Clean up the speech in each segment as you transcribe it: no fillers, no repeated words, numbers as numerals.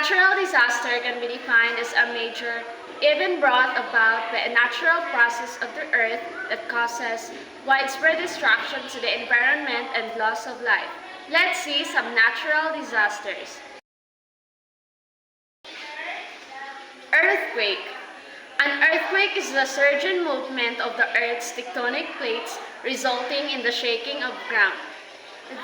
Natural disaster can be defined as a major event brought about by a natural process of the earth that causes widespread destruction to the environment and loss of life. Let's see some natural disasters. Earthquake. An earthquake is the surging movement of the Earth's tectonic plates resulting in the shaking of ground.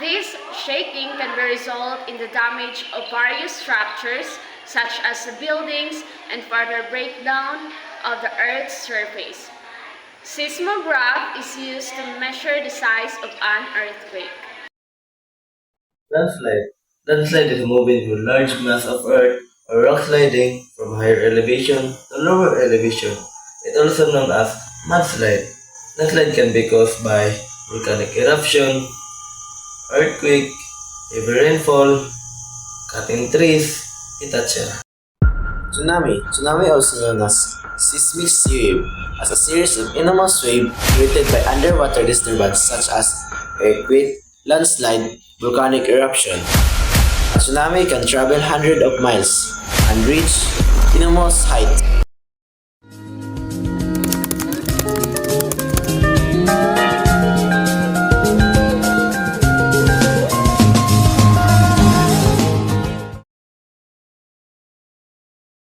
This shaking can be result in the damage of various structures such as buildings and further breakdown of the Earth's surface. Seismograph is used to measure the size of an earthquake. Landslide. Landslide is moving through large mass of earth or rock sliding from higher elevation to lower elevation. It also known as mudslide. Landslide can be caused by volcanic eruption, earthquake, heavy rainfall, cutting trees, etc. Tsunami. Tsunami, also known as seismic wave, as a series of enormous waves created by underwater disturbance such as earthquake, landslide, volcanic eruption. A tsunami can travel hundreds of miles and reach enormous height.